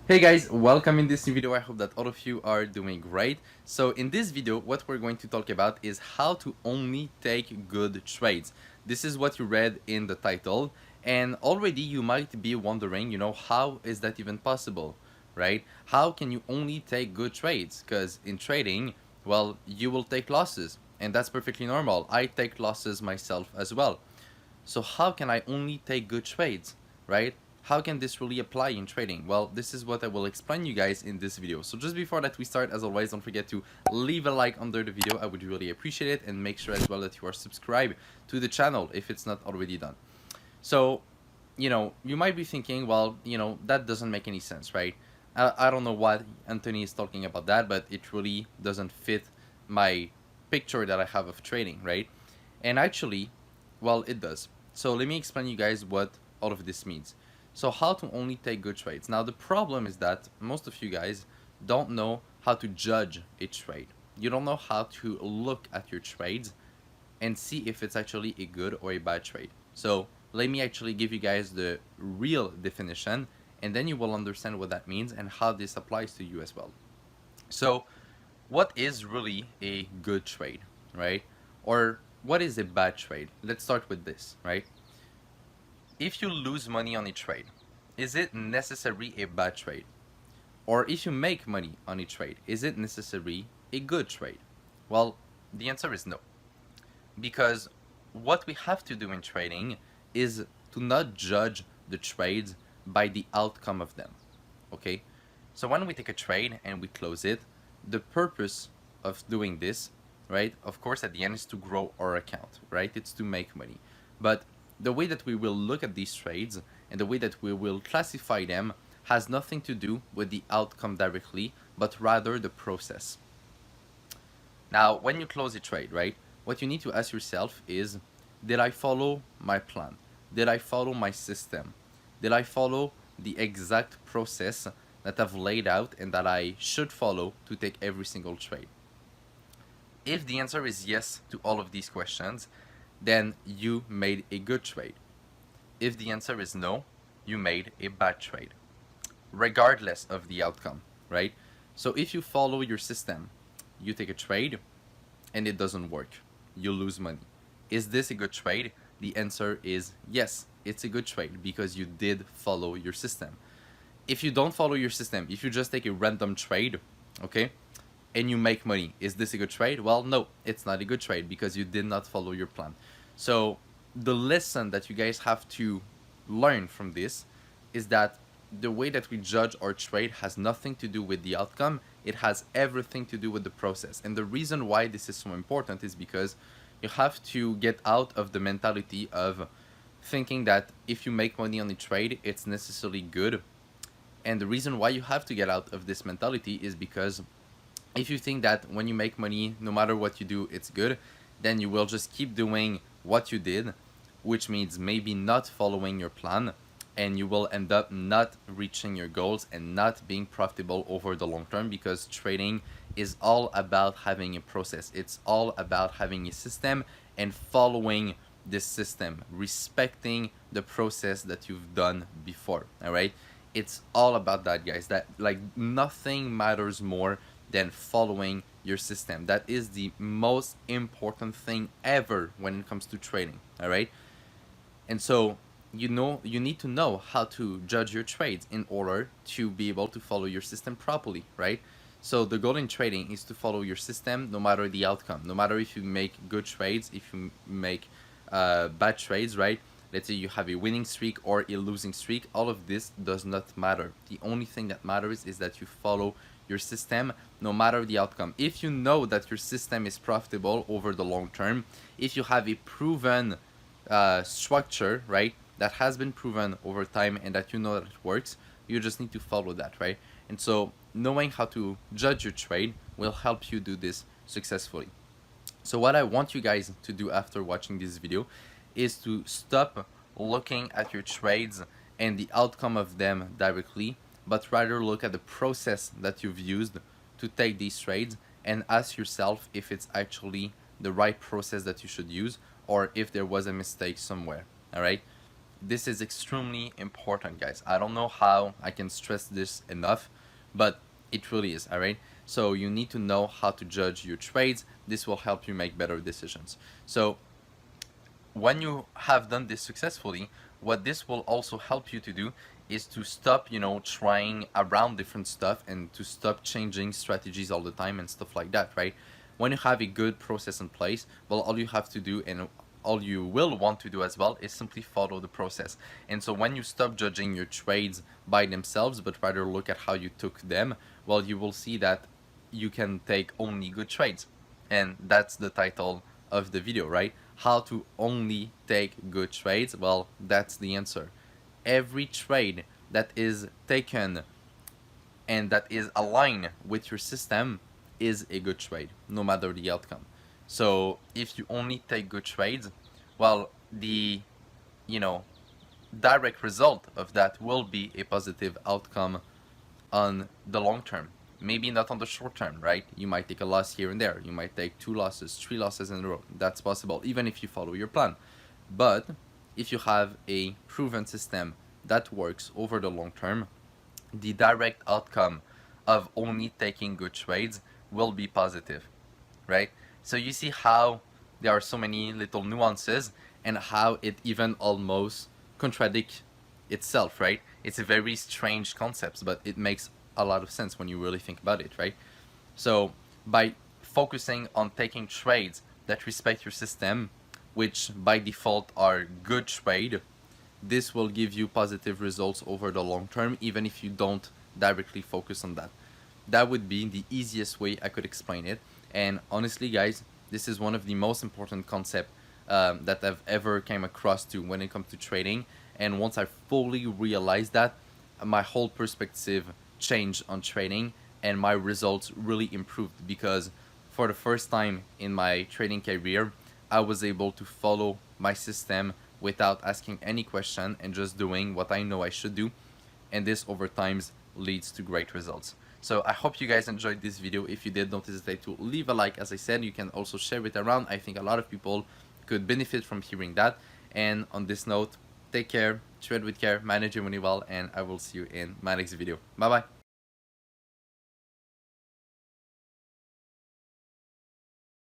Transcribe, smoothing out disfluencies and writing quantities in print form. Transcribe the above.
Hey guys, welcome in this new video. I hope that all of you are doing great. So in this video, what we're going to talk about is how to only take good trades. This is what you read in the title, and already you might be wondering, how is that even possible, right? How can you only take good trades? Because in trading, well, you will take losses, and that's perfectly normal. I take losses myself as well. So how can I only take good trades, right? How can this really apply in trading? Well, this is what I will explain you guys in this video. So just before that we start, as always, don't forget to leave a like under the video. I would really appreciate it, and make sure as well that you are subscribed to the channel if it's not already done. So, you might be thinking, well, that doesn't make any sense, right? I don't know what Anthony is talking about that, but it really doesn't fit my picture that I have of trading, right? And actually, well, it does. So let me explain you guys what all of this means. So how to only take good trades. Now the problem is that most of you guys don't know how to judge a trade. You don't know how to look at your trades and see if it's actually a good or a bad trade. So let me actually give you guys the real definition, and then you will understand what that means and how this applies to you as well. So what is really a good trade, right? Or what is a bad trade? Let's start with this, right? If you lose money on a trade, is it necessarily a bad trade? Or if you make money on a trade, is it necessarily a good trade? Well, the answer is no. Because what we have to do in trading is to not judge the trades by the outcome of them. Okay? So when we take a trade and we close it, the purpose of doing this, right, of course at the end is to grow our account, right? It's to make money. But the way that we will look at these trades and the way that we will classify them has nothing to do with the outcome directly, but rather the process. Now, when you close a trade, right, what you need to ask yourself is, did I follow my plan? Did I follow my system? Did I follow the exact process that I've laid out and that I should follow to take every single trade? If the answer is yes to all of these questions, then you made a good trade. If the answer is no, you made a bad trade, regardless of the outcome, right? So if you follow your system, you take a trade and it doesn't work, you lose money. Is this a good trade? The answer is yes, it's a good trade because you did follow your system. If you don't follow your system, if you just take a random trade, okay, and you make money, is this a good trade? Well, no, it's not a good trade because you did not follow your plan. So the lesson that you guys have to learn from this is that the way that we judge our trade has nothing to do with the outcome. It has everything to do with the process. And the reason why this is so important is because you have to get out of the mentality of thinking that if you make money on a trade, it's necessarily good. And the reason why you have to get out of this mentality is because if you think that when you make money, no matter what you do, it's good, then you will just keep doing what you did, which means maybe not following your plan, and you will end up not reaching your goals and not being profitable over the long term, because trading is all about having a process. It's all about having a system and following this system, respecting the process that you've done before. All right, it's all about that, guys. That, like, nothing matters more than following your system. That is the most important thing ever when it comes to trading. All right, and so you need to know how to judge your trades in order to be able to follow your system properly, right? So the goal in trading is to follow your system no matter the outcome, no matter if you make good trades, if you make bad trades, right? Let's say you have a winning streak or a losing streak, all of this does not matter. The only thing that matters is that you follow your system no matter the outcome. If you know that your system is profitable over the long term, if you have a proven structure, right, that has been proven over time and that you know that it works, you just need to follow that, right? And so knowing how to judge your trade will help you do this successfully. So what I want you guys to do after watching this video is to stop looking at your trades and the outcome of them directly, but rather look at the process that you've used to take these trades and ask yourself if it's actually the right process that you should use or if there was a mistake somewhere. All right? This is extremely important, guys. I don't know how I can stress this enough, but it really is, all right? So you need to know how to judge your trades. This will help you make better decisions. So when you have done this successfully, what this will also help you to do is to stop, trying around different stuff and to stop changing strategies all the time and stuff like that, right? When you have a good process in place, well, all you have to do and all you will want to do as well is simply follow the process. And so when you stop judging your trades by themselves, but rather look at how you took them, well, you will see that you can take only good trades. And that's the title of the video, right? How to only take good trades. Well, that's the answer. Every trade that is taken and that is aligned with your system is a good trade, no matter the outcome. So if you only take good trades, well, the direct result of that will be a positive outcome on the long term. Maybe not on the short term, right? You might take a loss here and there. You might take 2 losses, 3 losses in a row. That's possible, even if you follow your plan. But if you have a proven system that works over the long term, the direct outcome of only taking good trades will be positive, right? So you see how there are so many little nuances and how it even almost contradicts itself, right? It's a very strange concept, but it makes a lot of sense when you really think about it, right? So by focusing on taking trades that respect your system, which by default are good trade, this will give you positive results over the long term, even if you don't directly focus on that. That would be the easiest way I could explain it. And honestly, guys, this is one of the most important concepts that I've ever came across to when it comes to trading. And once I fully realized that, my whole perspective changed on trading and my results really improved, because for the first time in my trading career, I was able to follow my system without asking any question and just doing what I know I should do. And this over time leads to great results. So I hope you guys enjoyed this video. If you did, don't hesitate to leave a like. As I said, you can also share it around. I think a lot of people could benefit from hearing that. And on this note, take care, trade with care, manage your money well, and I will see you in my next video. Bye bye.